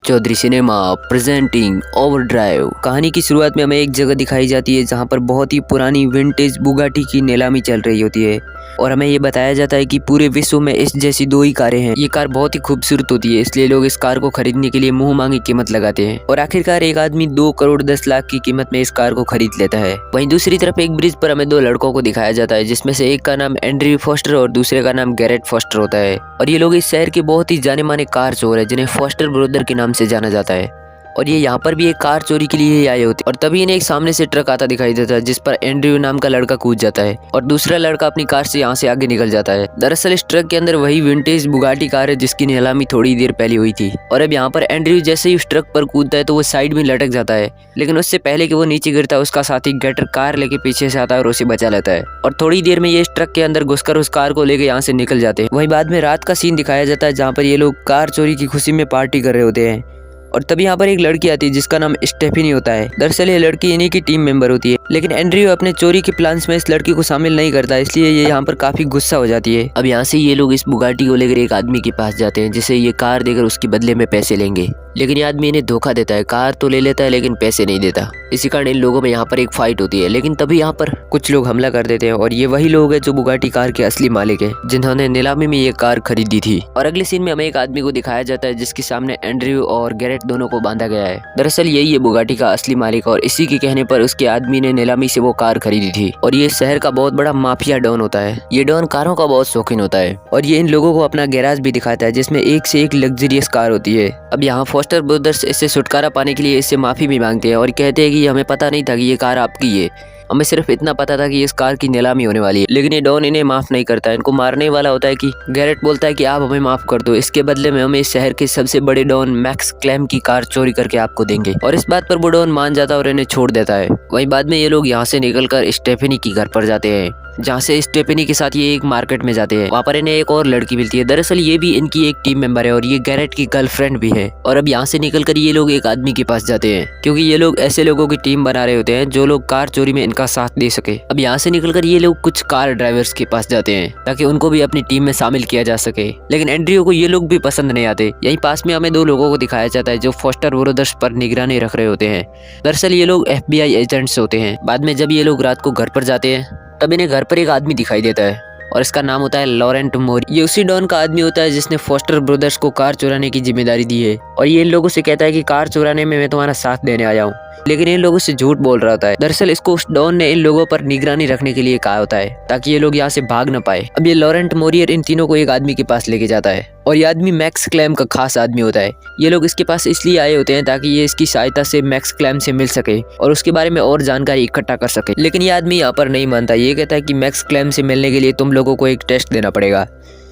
Chaudhary cinema presenting overdrive. कहानी की शुरुआत में हमें एक जगह दिखाई जाती है जहां पर बहुत ही पुरानी विंटेज बुगाटी की नीलामी चल रही होती है और हमें ये बताया जाता है कि पूरे विश्व में इस जैसी दो ही कारें हैं। ये कार बहुत ही खूबसूरत होती है, इसलिए लोग इस कार को खरीदने के लिए मुंह मांगी कीमत लगाते हैं और आखिरकार एक आदमी 2 करोड़ 10 लाख की कीमत में इस कार को खरीद लेता है। वहीं दूसरी तरफ एक ब्रिज पर हमें 2 लड़कों को दिखाया जाता है, जिसमें से एक का नाम एंड्रयू फॉस्टर और दूसरे का नाम गैरेट फॉस्टर होता है और ये लोग इस शहर के बहुत ही जाने माने कार चोर है जिन्हें फॉस्टर ब्रदर के नाम से जाना जाता है और ये यहाँ पर भी एक कार चोरी के लिए ही आए होते और तभी इन्हें एक सामने से ट्रक आता दिखाई देता है जिस पर एंड्रयू नाम का लड़का कूद जाता है और दूसरा लड़का अपनी कार से यहाँ से आगे निकल जाता है। दरअसल इस ट्रक के अंदर वही विंटेज बुगाटी कार है जिसकी नीलामी थोड़ी देर पहले हुई थी और अब यहाँ पर एंड्रयू जैसे ही उस ट्रक पर कूदता है तो वो साइड में लटक जाता है, लेकिन उससे पहले कि वो नीचे गिरता है उसका साथी गटर कार लेके पीछे से आता है और उसे बचा लेता है और थोड़ी देर में ये इस ट्रक के अंदर घुसकर उस कार को लेके यहाँ से निकल जाते हैं। वहीं बाद में रात का सीन दिखाया जाता है जहाँ पर ये लोग कार चोरी की खुशी में पार्टी कर रहे होते हैं और तभी यहाँ पर एक लड़की आती है जिसका नाम स्टेफनी होता है। दरअसल ये लड़की इन्हीं की टीम मेंबर होती है, लेकिन एंड्रयू अपने चोरी के प्लान्स में इस लड़की को शामिल नहीं करता, इसलिए ये यहाँ पर काफी गुस्सा हो जाती है। अब यहाँ से ये लोग इस बुगाटी को लेकर एक आदमी के पास जाते हैं जिसे ये कार देकर उसके बदले में पैसे लेंगे, लेकिन ये आदमी इन्हें धोखा देता है, कार तो ले लेता है लेकिन पैसे नहीं देता। इसी कारण इन लोगों में यहाँ पर एक फाइट होती है, लेकिन तभी यहाँ पर कुछ लोग हमला कर देते हैं और ये वही लोग हैं जो बुगाटी कार के असली मालिक है जिन्होंने नीलामी में ये कार खरीदी थी। और अगले सीन में हमें एक आदमी को दिखाया जाता है जिसके सामने एंड्रयू और गैरेट दोनों को बांधा गया है। दरअसल यही है बुगाटी का असली मालिक और इसी के कहने पर उसके आदमी ने नीलामी से वो कार खरीदी थी और ये शहर का बहुत बड़ा माफिया डॉन होता है। ये डॉन कारों का बहुत शौकीन होता है और ये इन लोगों को अपना गैराज भी दिखाता है जिसमें एक से एक लग्जरियस कार होती है। अब यहाँ फॉस्टर ब्रदर्स इससे छुटकारा पाने के लिए इससे माफी भी मांगते हैं और कहते हैं कि हमें पता नहीं था कि ये कार आपकी है, हमें सिर्फ इतना पता था कि इस कार की नीलामी होने वाली है। लेकिन ये डॉन इन्हें माफ नहीं करता, इनको मारने वाला होता है कि गैरेट बोलता है कि आप हमें माफ कर दो, इसके बदले में हम इस शहर के सबसे बड़े डॉन मैक्स क्लेम की कार चोरी करके आपको देंगे और इस बात पर वो डॉन मान जाता है और इन्हें छोड़ देता है। वहीं बाद में ये लोग यहाँ से निकलकर स्टेफनी की घर पर जाते हैं जहाँ से स्टेफनी के साथ ये एक मार्केट में जाते हैं। वहाँ पर इन्हें एक और लड़की मिलती है, दरअसल ये भी इनकी एक टीम मेंबर है और ये गैरेट की गर्लफ्रेंड भी है। और अब यहाँ से निकलकर ये लोग एक आदमी के पास जाते हैं क्योंकि ये लोग ऐसे लोगों की टीम बना रहे होते हैं जो लोग कार चोरी में इनका साथ दे सके। अब यहाँ से निकलकर ये लोग कुछ कार ड्राइवर्स के पास जाते हैं ताकि उनको भी अपनी टीम में शामिल किया जा सके, लेकिन एंड्रयू को ये लोग भी पसंद नहीं आते। यहीं पास में हमें 2 लोगों को दिखाया जाता है जो फॉस्टर ब्रदर्स पर निगरानी रख रहे होते हैं। दरअसल ये लोग FBI एजेंट्स होते हैं। बाद में जब ये लोग रात को घर पर जाते हैं तब इन्हें घर पर एक आदमी दिखाई देता है और इसका नाम होता है लॉरेंट मोरी। ये उसी डॉन का आदमी होता है जिसने फॉस्टर ब्रदर्स को कार चुराने की जिम्मेदारी दी है और ये इन लोगों से कहता है कि कार चुराने में मैं तुम्हारा साथ देने आया हूँ, लेकिन इन लोगों से झूठ बोल रहा होता है। दरअसल इसको उस डॉन ने इन लोगों पर निगरानी रखने के लिए कहा होता है ताकि ये लोग यहाँ से भाग न पाए। अब ये लॉरेंट मोरियर इन तीनों को एक आदमी के पास लेके जाता है और ये आदमी मैक्स क्लेम का खास आदमी होता है। ये लोग इसके पास इसलिए आए होते हैं ताकि ये इसकी सहायता से मैक्स क्लेम से मिल सके और उसके बारे में और जानकारी इकट्ठा कर सके, लेकिन ये आदमी यहाँ पर नहीं मानता। ये कहता है कि मैक्स क्लेम से मिलने के लिए तुम लोगों को एक टेस्ट देना पड़ेगा,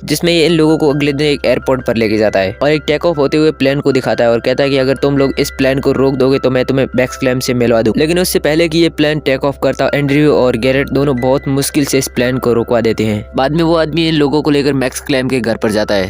जिसमें ये इन लोगों को अगले दिन एक एयरपोर्ट पर लेके जाता है और एक टेक ऑफ होते हुए प्लेन को दिखाता है और कहता है कि अगर तुम लोग इस प्लेन को रोक दोगे तो मैं तुम्हें मैक्स क्लेम से मिलवा दूं। लेकिन उससे पहले कि ये प्लेन टेक ऑफ करता, एंड्रयू और गैरेट दोनों बहुत मुश्किल से इस प्लेन को रोकवा देते हैं। बाद में वो आदमी इन लोगों को लेकर मैक्स क्लेम के घर पर जाता है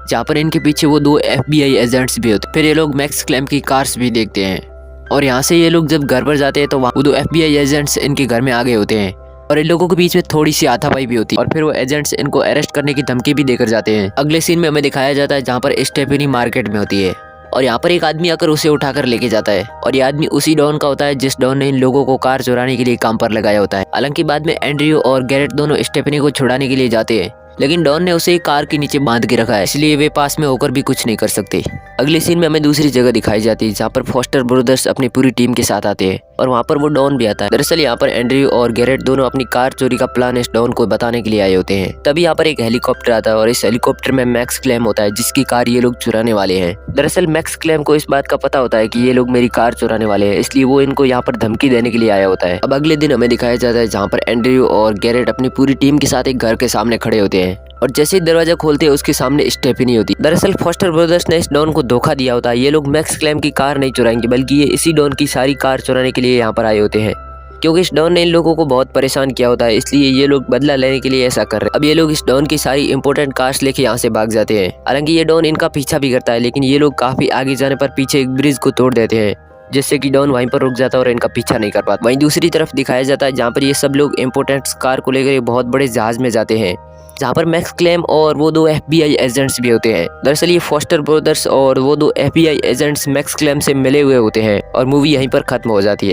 जहाँ पर इनके पीछे वो 2 FBI एजेंट्स भी होते। फिर ये लोग मैक्स क्लेम की कार्स भी देखते हैं और यहाँ से ये लोग जब घर पर जाते हैं तो वहाँ वो 2 FBI एजेंट्स इनके घर में आ गए होते हैं और इन लोगों के बीच में थोड़ी सी हाथापाई भी होती है और फिर वो एजेंट्स इनको अरेस्ट करने की धमकी भी देकर जाते हैं। अगले सीन में हमें दिखाया जाता है जहाँ पर स्टेफनी मार्केट में होती है और यहाँ पर एक आदमी आकर उसे उठाकर लेके जाता है और ये आदमी उसी डॉन का होता है जिस डॉन ने इन लोगों को कार चुराने के लिए काम पर लगाया होता है। हालांकि बाद में एंड्रयू और गैरेट दोनों स्टेफनी को छुड़ाने के लिए जाते हैं, लेकिन डॉन ने उसे कार के नीचे बांध के रखा है, इसलिए वे पास में होकर भी कुछ नहीं कर सकते। अगले सीन में हमें दूसरी जगह दिखाई जाती है जहाँ पर फॉस्टर ब्रदर्स अपनी पूरी टीम के साथ आते हैं और वहाँ पर वो डॉन भी आता है। दरअसल यहाँ पर एंड्रयू और गैरेट दोनों अपनी कार चोरी का प्लान इस डॉन को बताने के लिए आए होते हैं। तभी यहाँ पर एक हेलीकॉप्टर आता है और इस हेलीकॉप्टर में मैक्स क्लेम होता है जिसकी कार ये लोग चुराने वाले हैं। दरअसल मैक्स क्लेम को इस बात का पता होता है कि ये लोग मेरी कार चुराने वाले हैं, इसलिए वो इनको यहाँ पर धमकी देने के लिए आया होता है। अब अगले दिन हमें दिखाया जाता है जहाँ पर एंड्रयू और गैरेट अपनी पूरी टीम के साथ एक घर के सामने खड़े होते हैं और जैसे ही दरवाजा खोलते हैं उसके सामने स्टेफनी होती है। दरअसल फॉस्टर ब्रदर्स ने इस डॉन को धोखा दिया होता है, ये लोग मैक्स क्लेम की कार नहीं चुराएंगे बल्कि ये इसी डॉन की सारी कार चुराने के लिए यहाँ पर आए होते हैं, क्योंकि इस डॉन ने इन लोगों को बहुत परेशान किया होता है, इसलिए ये लोग बदला लेने के लिए ऐसा कर रहे हैं। अब ये लोग इस डॉन की सारी इंपॉर्टेंट कार्स लेके यहाँ से भाग जाते हैं। हालांकि ये डॉन इनका पीछा भी करता है, लेकिन ये लोग काफी आगे जाने पर पीछे एक ब्रिज को तोड़ देते हैं जिससे कि डॉन वहीं पर रुक जाता है और इनका पीछा नहीं कर पाता। वहीं दूसरी तरफ दिखाया जाता है जहाँ पर ये सब लोग इंपोर्टेंट कार को लेकर बहुत बड़े जहाज में जाते हैं जहाँ पर मैक्स क्लेम और वो दो FBI एजेंट्स भी होते हैं। दरअसल ये फॉस्टर ब्रदर्स और वो दो FBI एजेंट्स मैक्स क्लेम से मिले हुए होते हैं और मूवी यहीं पर खत्म हो जाती है।